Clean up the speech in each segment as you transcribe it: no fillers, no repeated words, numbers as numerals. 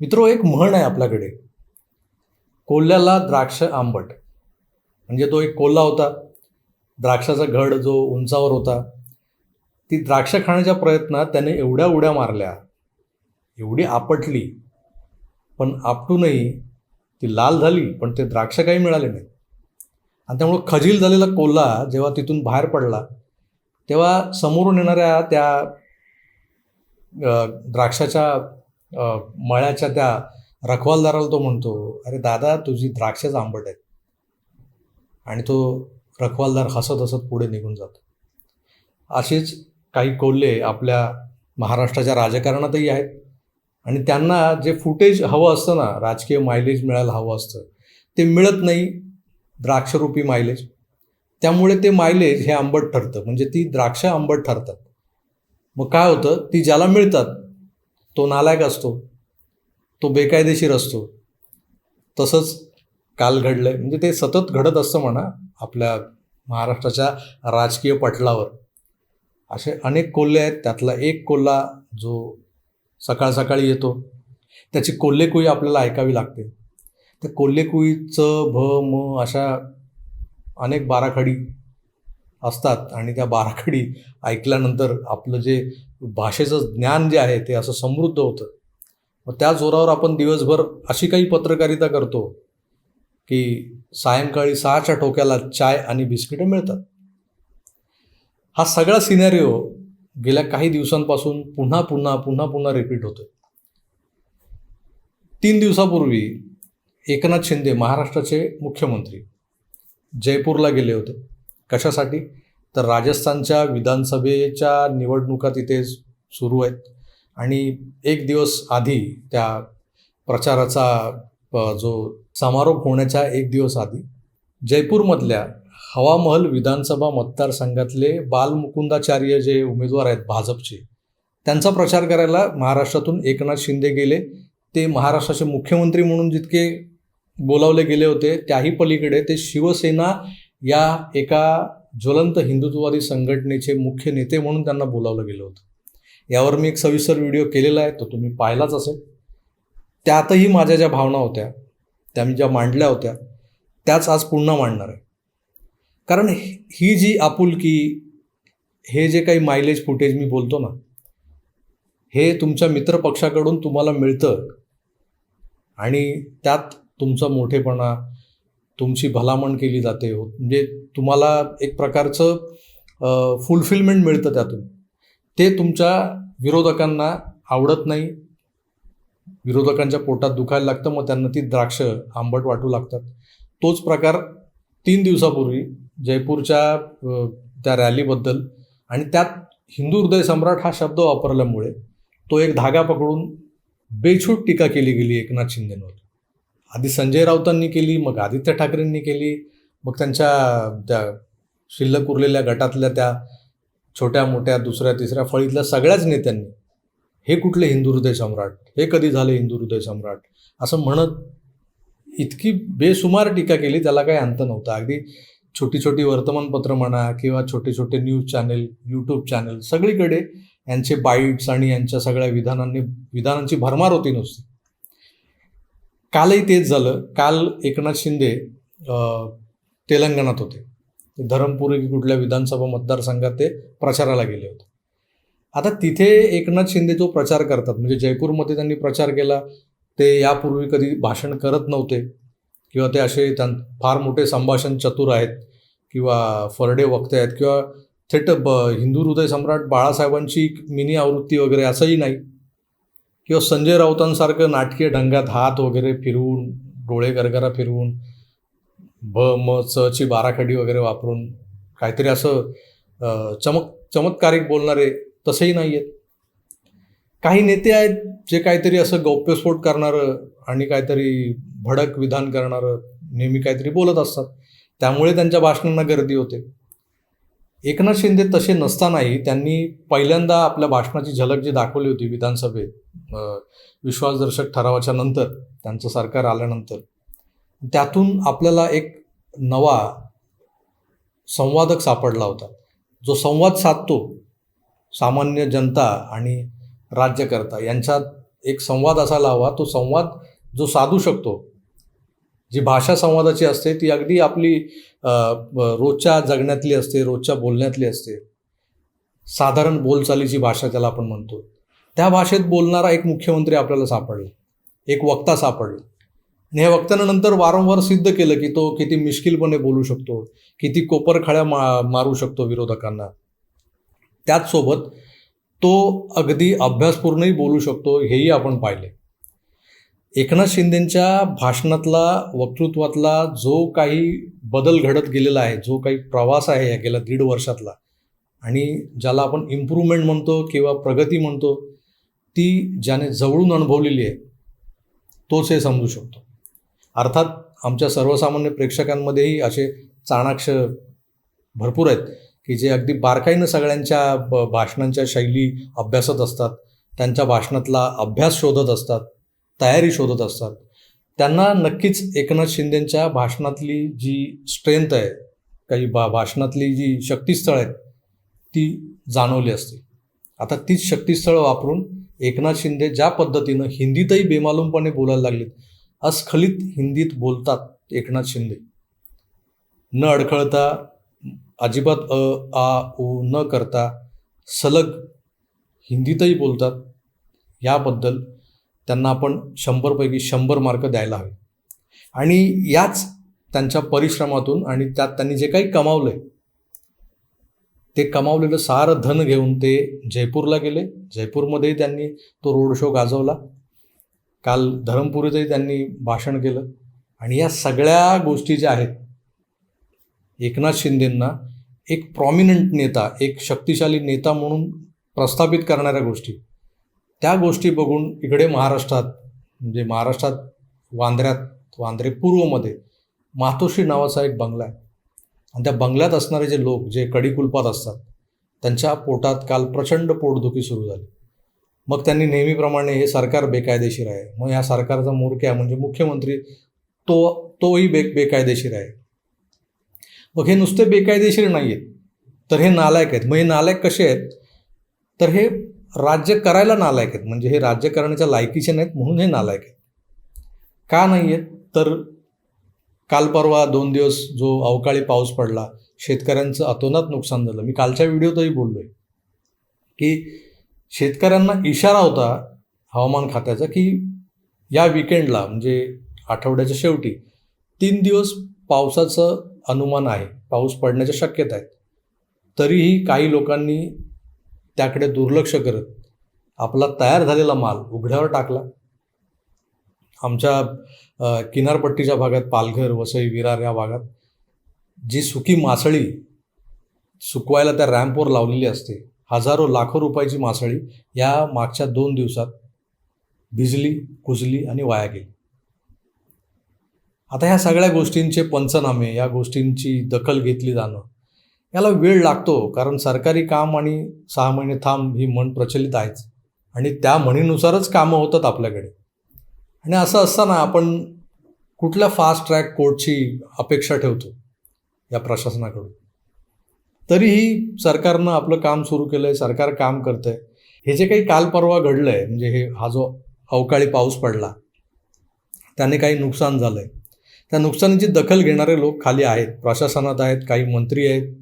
मित्रो, एक म्हण आहे आपल्याकडे, कोल्ह्याला द्राक्ष आंबट. म्हणजे तो एक कोल्हा होता, द्राक्षाचा घड जो उंचावर होता. ती द्राक्ष खाण्याच्या प्रयत्नात त्याने एवढ्या उड्या मारल्या, एवढी आपटली, पण आपटूनही ती लाल झाली, पण ते द्राक्ष काही मिळाले नाही. आणि त्यामुळं खजील झालेला कोल्हा जेव्हा तिथून बाहेर पडला, तेव्हा समोरून येणाऱ्या त्या द्राक्षाच्या मळ्याच्या त्या रखवालदाराला तो म्हणतो, अरे दादा, तुझी द्राक्षच आंबट आहेत. आणि तो रखवालदार हसत हसत पुढे निघून जातो. असेच काही कोल्हे आपल्या महाराष्ट्राच्या राजकारणातही आहेत. आणि त्यांना जे फुटेज हवं असतं ना, राजकीय मायलेज मिळायला हवं असतं, ते मिळत नाही, द्राक्षरूपी मायलेज. त्यामुळे ते मायलेज हे आंबट ठरतं, म्हणजे ती द्राक्ष आंबट ठरतात. मग काय होतं, ती ज्याला मिळतात तो नालायक असतो, तो बेकायदेशीर असतो. तसंच काल घडलंय, म्हणजे ते सतत घडत असतं म्हणा आपल्या महाराष्ट्राच्या राजकीय पटलावर. असे अनेक कोल्हे आहेत. त्यातला एक कोल्हा जो सकाळ सकाळी येतो, त्याची कोल्हेकुई आपल्याला ऐकावी लागते. त्या कोल्हेकुईचं म अशा अनेक बाराखडी असतात, आणि त्या बाराखडी ऐकल्यानंतर आपलं जे भाषेचं ज्ञान जे आहे ते असं समृद्ध होतं. मग त्या जोरावर आपण दिवसभर अशी काही पत्रकारिता करतो की सायंकाळी 6च्या ठोक्याला चाय आणि बिस्किटं मिळतात. हा सगळा सिनॅरिओ गेल्या काही दिवसांपासून पुन्हा पुन्हा पुन्हा पुन्हा रिपीट होतो. 3 दिवसापूर्वी एकनाथ शिंदे, महाराष्ट्राचे मुख्यमंत्री, जयपूरला गेले होते. कशासाठी? तर राजस्थानच्या विधानसभेच्या निवडणुका तिथे सुरू आहेत, आणि एक दिवस आधी त्या प्रचाराचा जो समारोप होण्याच्या एक दिवस आधी जयपूरमधल्या हवामहल विधानसभा मतदारसंघातले बालमुकुंदाचार्य जे उमेदवार आहेत भाजपचे, त्यांचा प्रचार करायला महाराष्ट्रातून एकनाथ शिंदे गेले. ते महाराष्ट्राचे मुख्यमंत्री म्हणून जितके बोलावले गेले होते, त्याही पलीकडे ते शिवसेना या एका ज्वलंत हिंदुत्ववादी संघटनेचे मुख्य नेते म्हणून त्यांना बोलावलं गेलं होतं. यावर मी एक सविस्तर व्हिडिओ केलेला आहे, तो तुम्ही पाहिलाच असेल. त्यातही माझ्या ज्या भावना होत्या, त्या मी ज्या मांडल्या होत्या, त्याच आज पुन्हा मांडणार आहे. कारण ही जी आपुलकी, हे जे काही मायलेज फुटेज मी बोलतो ना, हे तुमच्या मित्रपक्षाकडून तुम्हाला मिळतं, आणि त्यात तुमचा मोठेपणा, तुमची भलामण केली जाते. म्हणजे तुम्हाला एक प्रकारचं फुलफिलमेंट मिळतं त्यातून. ते तुमच्या विरोधकांना आवडत नाही. विरोधकांच्या पोटात दुखायला लागतं, मग त्यांना ती द्राक्ष आंबट वाटू लागतात. तोच प्रकार 3 दिवसापूर्वी जयपूरच्या त्या रॅलीबद्दल, आणि त्यात हिंदू हृदय सम्राट हा शब्द वापरल्यामुळे तो एक धागा पकडून बेछूट टीका केली गेली एकनाथ शिंदेंवर. आधी संजय राऊतांनी केली, मग आदित्य ठाकरेंनी केली, मग त्यांच्या त्या शिल्लक उरलेल्या गटातल्या त्या छोट्या मोठ्या दुसऱ्या तिसऱ्या फळीतल्या सगळ्याच नेत्यांनी हे कुठले हिंदू हृदय सम्राट, हे कधी झाले हिंदू हृदय सम्राट, असं म्हणत इतकी बेसुमार टीका केली, त्याला काही अंत नव्हता. अगदी छोटी छोटी वर्तमानपत्र म्हणा किंवा छोटे छोटे न्यूज चॅनल, यूट्यूब चॅनल, सगळीकडे यांचे बाईट्स आणि यांच्या सगळ्या विधानांची भरमार होती नुसती. कालही तेच झालं. काल एकनाथ शिंदे तेलंगणात होते. धरमपुरी की कुठल्या विधानसभा मतदारसंघात ते प्रचाराला गेले होते. आता तिथे एकनाथ शिंदे जो प्रचार करतात, म्हणजे जयपूरमध्ये त्यांनी प्रचार केला, ते यापूर्वी कधी भाषण करत नव्हते, किंवा ते असे फार मोठे संभाषण चतुर आहेत, किंवा फरडे वक्ते आहेत, किंवा थेट हिंदू हृदय सम्राट बाळासाहेबांची मिनी आवृत्ती वगैरे असंही नाही, किंवा संजय राऊतांसारखं नाटकीय ढंगात हात वगैरे फिरवून, डोळे गरगरा फिरवून, म च ची बाराखडी वगैरे वापरून काहीतरी असं चमत्कारिक बोलणारे तसंही नाही आहेत. काही नेते आहेत जे काहीतरी असं गौप्यस्फोट करणारं आणि काहीतरी भडक विधान करणारं नेहमी काहीतरी बोलत असतात, त्यामुळे त्यांच्या भाषणांना गर्दी होते. एकनाथ शिंदे तसे नसतानाही त्यांनी पहिल्यांदा आपल्या भाषणाची झलक जी दाखवली होती विधानसभेत विश्वासदर्शक ठरावाच्या नंतर, त्यांचं सरकार आल्यानंतर, त्यातून आपल्याला एक नवा संवादक सापडला होता, जो संवाद साधतो सामान्य जनता आणि राज्यकर्ता यांच्यात एक संवाद असायला हवा. तो संवाद जो साधू शकतो, जी भाषा संवादाची असते ती अगदी आपली रोजच्या जगण्यातली असते, रोजच्या बोलण्यातली असते, साधारण बोलचालीची भाषा त्याला आपण म्हणतो. त्या भाषेत बोलणारा एक मुख्यमंत्री आपल्याला सापडला, एक वक्ता सापडला. आणि ह्या वक्त्यानं नंतर वारंवार सिद्ध केलं की तो किती मिश्किलपणे बोलू शकतो, किती कोपरखळ्या मारू शकतो विरोधकांना. त्याचसोबत तो अगदी अभ्यासपूर्णही बोलू शकतो, हेही आपण पाहिले. एकनाथ शिंदेंच्या भाषणातला, वक्तृत्वातला जो काही बदल घडत गेलेला आहे, जो काही प्रवास आहे या गेल्या 1.5 वर्षातला, आणि ज्याला आपण इम्प्रूव्हमेंट म्हणतो किंवा प्रगती म्हणतो, ती ज्याने जवळून अनुभवलेली आहे तोच हे समजू शकतो. अर्थात आमच्या सर्वसामान्य प्रेक्षकांमध्येही असे चाणाक्ष भरपूर आहेत की जे अगदी बारकाईनं सगळ्यांच्या भाषणांच्या शैली अभ्यासत असतात, त्यांच्या भाषणातला अभ्यास शोधत असतात, तयारी शोधत असतात. त्यांना नक्कीच एकनाथ शिंदेंच्या भाषणातली जी स्ट्रेंथ आहे, काही भाषणातली जी शक्तिस्थळं आहेत ती जाणवली असते. आता तीच शक्तिस्थळं वापरून एकनाथ शिंदे ज्या पद्धतीनं हिंदीतही बेमालूमपणे बोलायला लागलेत, अस्खलित हिंदीत बोलतात एकनाथ शिंदे, न अडखळता, अजिबात आ उ न करता सलग हिंदीतही बोलतात. याबद्दल त्यांना आपण 100पैकी 100 मार्क द्यायला हवे. आणि याच त्यांच्या परिश्रमातून आणि त्यात त्यांनी जे काही कमावलं आहे ते कमावलेलं सारं धन घेऊन ते जयपूरला गेले. जयपूरमध्येही त्यांनी तो रोड शो गाजवला. काल धरमपुरीतही त्यांनी भाषण केलं. आणि या सगळ्या गोष्टी ज्या आहेत, एकनाथ शिंदेंना एक प्रॉमिनंट नेता, एक शक्तिशाली नेता म्हणून प्रस्थापित करणाऱ्या गोष्टी, त्या गोष्टी बघून इकडे महाराष्ट्रात, म्हणजे महाराष्ट्रात वांद्रे पूर्वमध्ये मातोश्री नावाचा एक बंगला आहे. आणि त्या बंगल्यात असणारे जे लोक, जे कडिकुलपात असतात, त्यांच्या पोटात काल प्रचंड पोटदुखी सुरू झाली. मग त्यांनी नेहमीप्रमाणे हे सरकार बेकायदेशीर आहे, मग या सरकारचा म्होरक्या म्हणजे मुख्यमंत्री तोही बेकायदेशीर आहे. मग हे नुसते बेकायदेशीर नाही आहेत, तर हे नालायक आहेत. मग हे नालायक कसे आहेत, तर हे राज्य करायला नालायक आहेत, म्हणजे हे राज्य करण्याच्या लायकीचे नाहीत म्हणून हे नालायक आहेत. का नाही आहेत, तर काल परवा 2 दिवस जो अवकाळी पाऊस पडला, शेतकऱ्यांचं अतोनात नुकसान झालं. मी कालच्या व्हिडिओतही बोललो आहे की शेतकऱ्यांना इशारा होता हवामान खात्याचा की या विकेंडला, म्हणजे आठवड्याच्या शेवटी 3 दिवस पावसाचं अनुमान आहे, पाऊस पडण्याच्या शक्यता आहेत. तरीही काही लोकांनी त्याकडे दुर्लक्ष करत आपला तयार झालेला माल उघड्यावर टाकला. आमच्या किनारपट्टीच्या भागात, पालघर, वसई, विरार या भागात जी सुकी मासळी सुकवायला त्या रॅम्पवर लावलेली असते, हजारो लाखो रुपयाची मासळी या मागच्या 2 दिवसात भिजली, कुजली आणि वाया गेली. आता ह्या सगळ्या गोष्टींचे पंचनामे, या गोष्टींची दखल घेतली जाणं, याला वेळ लागतो. कारण सरकारी काम आणि 6 महिने थांब ही म्हण प्रचलित आहेच, आणि त्या म्हणीनुसारच कामं होतात आपल्याकडे. आणि असं असताना आपण कुठल्या फास्ट ट्रॅक कोर्टची अपेक्षा ठेवतो या प्रशासनाकडून. तरीही सरकारनं आपलं काम सुरू केलं आहे, सरकार काम करतं आहे. हे जे काही काल परवा घडलं आहे, म्हणजे हा जो अवकाळी पाऊस पडला, त्याने काही नुकसान झालं आहे, त्या नुकसानीची दखल घेणारे लोक खाली आहेत, प्रशासनात आहेत, काही मंत्री आहेत,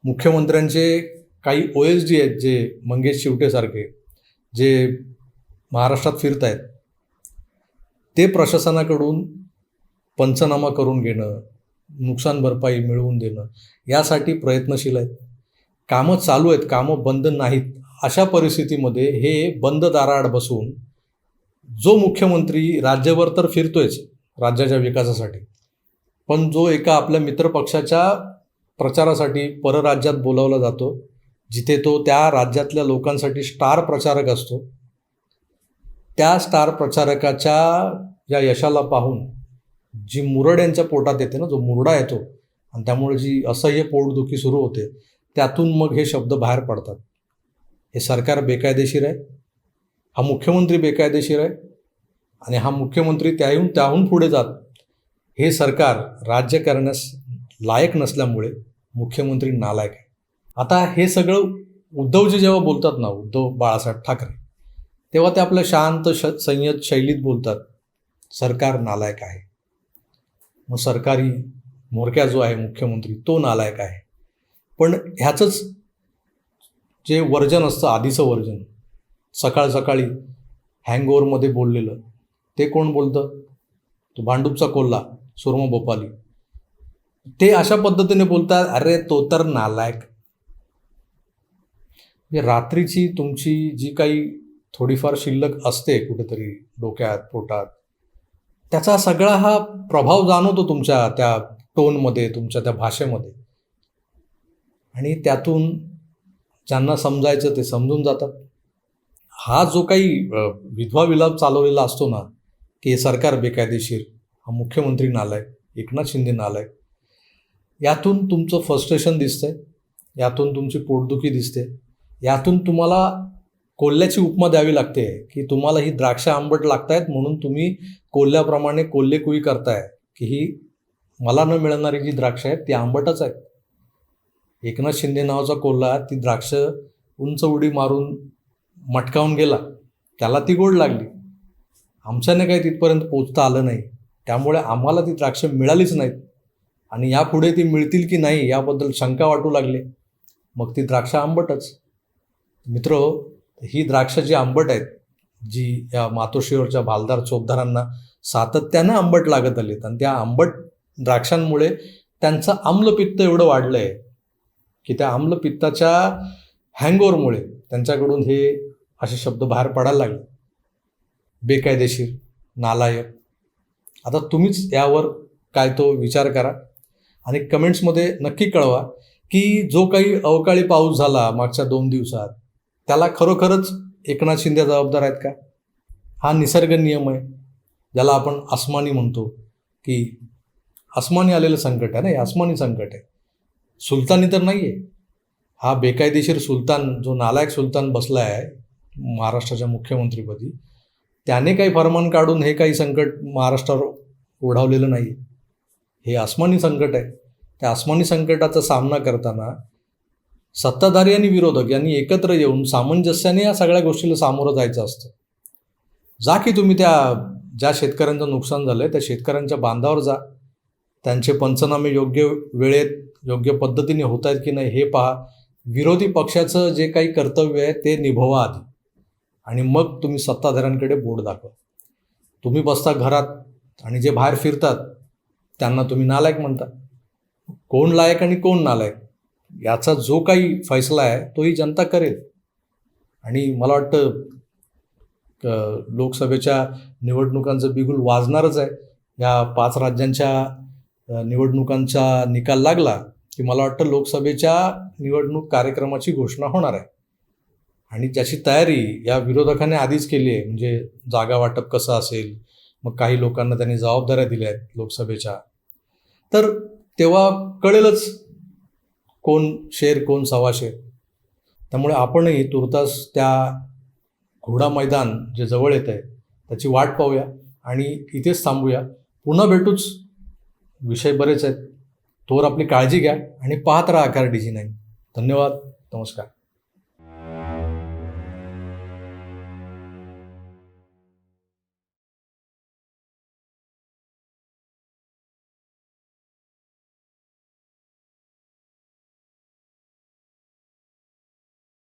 मुख्यमंत्र्यांचे काही OSD आहेत, जे मंगेश शिवटेसारखे, जे महाराष्ट्रात फिरत आहेत, ते प्रशासनाकडून पंचनामा करून घेणं, नुकसान भरपाई मिळवून देणं यासाठी प्रयत्नशील आहेत. कामं चालू आहेत, कामं बंद नाहीत. अशा परिस्थितीमध्ये हे बंद दाराआड बसून जो मुख्यमंत्री राज्यभर तर फिरतोयच राज्याच्या विकासासाठी, पण जो एका आपल्या मित्रपक्षाच्या प्रचारासाठी परराज्यात बोलावला जातो, जिथे तो त्या राज्यातल्या लोकांसाठी स्टार प्रचारक असतो, त्या स्टार प्रचारकाच्या या यशाला पाहून जी मुरड यांच्या पोटात येते ना, जो मुरडा येतो, आणि त्यामुळे जी असह्य पोटदुखी सुरू होते, त्यातून मग हे शब्द बाहेर पडतात. हे सरकार बेकायदेशीर आहे, हा मुख्यमंत्री बेकायदेशीर आहे, आणि हा मुख्यमंत्री त्याहून पुढे जात हे सरकार राज्य करण्यास लायक नसल्यामुळे मुख्यमंत्री नालायक आहे. आता हे सगळं उद्धवजी जेव्हा बोलतात ना, उद्धव बाळासाहेब ठाकरे, तेव्हा ते आपल्या शांत संयत शैलीत बोलतात, सरकार नालायक आहे. मग सरकारी म्होरक्या जो आहे मुख्यमंत्री तो नालायक आहे. पण ह्याचंच जे वर्जन असतं, आधीचं वर्जन, सकाळ सकाळी हँगओव्हरमध्ये बोललेलं, ते कोण बोलतं? तो भांडूपचा कोल्हा सुरमा भोपाली. ते अशा पद्धतीने बोलतात, अरे तो तर नालायक. म्हणजे रात्रीची तुमची जी काही थोडीफार शिल्लक असते कुठेतरी डोक्यात पोटात, त्याचा सगळा हा प्रभाव जाणवतो तुमच्या त्या टोनमध्ये, तुमच्या त्या भाषेमध्ये. आणि त्यातून ज्यांना समजायचं ते समजून जातात. हा जो काही विधवा विलाप चालवलेला असतो ना, की हे सरकार बेकायदेशीर, हा मुख्यमंत्री नालायक, एकनाथ शिंदे नालायक, यातून तुमचं फ्रस्ट्रेशन दिसतंय, यातून तुमची पोटदुखी दिसते, यातून तुम्हाला कोल्ह्याची उपमा द्यावी लागते की तुम्हाला ही द्राक्ष आंबट लागतायत म्हणून तुम्ही कोल्ह्याप्रमाणे कोल्हेकुई करताय, की ही मला न मिळणारी जी द्राक्ष आहेत ती आंबटच आहेत. एकनाथ शिंदे नावाचा कोल्हा ती द्राक्ष उंच उडी मारून मटकावून गेला, त्याला ती गोड लागली. आमच्याने काही तिथपर्यंत पोचता आलं नाही, त्यामुळे आम्हाला ती द्राक्ष मिळालीच नाहीत आणि यापुढे ती मिळतील की नाही याबद्दल शंका वाटू लागली. मग ती द्राक्ष आंबटच. मित्र, ही द्राक्ष जी आंबट आहेत, जी या मातोश्रीवरच्या भालदार चोपदारांना सातत्यानं आंबट लागत आलीत आणि त्या आंबट द्राक्षांमुळे त्यांचं आम्लपित्त एवढं वाढलं आहे की त्या आम्लपित्ताच्या हँगओव्हरमुळे त्यांच्याकडून हे असे शब्द बाहेर पडायला लागले, बेकायदेशीर, नालायक. आता तुम्हीच यावर काय तो विचार करा आणि कमेंट्समध्ये नक्की कळवा की जो काही अवकाळी पाऊस झाला मागच्या 2 दिवसात, त्याला खरोखरच एकनाथ शिंदे जबाबदार आहेत का? हा निसर्ग नियम आहे, ज्याला आपण आसमानी म्हणतो, की आसमानी आलेलं संकट आहे ना, हे आसमानी संकट आहे, सुलतानी तर नाही आहे. हा बेकायदेशीर सुलतान, जो नालायक सुलतान बसला आहे महाराष्ट्राच्या मुख्यमंत्रीपदी, त्याने काही फरमान काढून हे काही संकट महाराष्ट्रावर ओढावलेलं नाही. हे आसमानी संकट आहे. त्या आसमानी संकटाचा सामना करताना सत्ताधारी आणि विरोधक यांनी एकत्र येऊन सामंजस्याने या सगळ्या गोष्टीला सामोरं जायचं असतं. जा की तुम्ही त्या ज्या शेतकऱ्यांचं नुकसान झालं आहे त्या शेतकऱ्यांच्या बांधावर जा, त्यांचे पंचनामे योग्य वेळेत योग्य पद्धतीने होत आहेत की नाही हे पहा. विरोधी पक्षाचं जे काही कर्तव्य आहे ते निभवा आधी आणि मग तुम्ही सत्ताधाऱ्यांकडे बोट दाखवा. तुम्ही बसता घरात आणि जे बाहेर फिरतात त्यांना तुम्ही नालायक म्हणता. कोण लायक आणि कोण नालायक याचा जो काही फैसला आहे तोही जनता करेल. आणि मला वाटतं लोकसभेच्या निवडणुकांचं बिगुल वाजणारच आहे. या 5 राज्यांच्या निवडणुकांचा निकाल लागला की मला वाटतं लोकसभेच्या निवडणूक कार्यक्रमाची घोषणा होणार आहे आणि त्याची तयारी या विरोधकाने आधीच केली आहे. म्हणजे जागा वाटप कसं असेल, मग काही लोकांना त्यांनी जबाबदाऱ्या दिल्या आहेत लोकसभेच्या, तर तेव्हा कळेलच कोण शेर कोण सवा शेर. त्यामुळे आपणही तुर्तास त्या घोडा मैदान जे जवळ येत आहे त्याची वाट पाहूया आणि इथेच थांबूया. पुन्हा भेटूच, विषय बरेच आहेत. तोवर आपली काळजी घ्या आणि पाहत राहा AKRDG9. धन्यवाद, नमस्कार.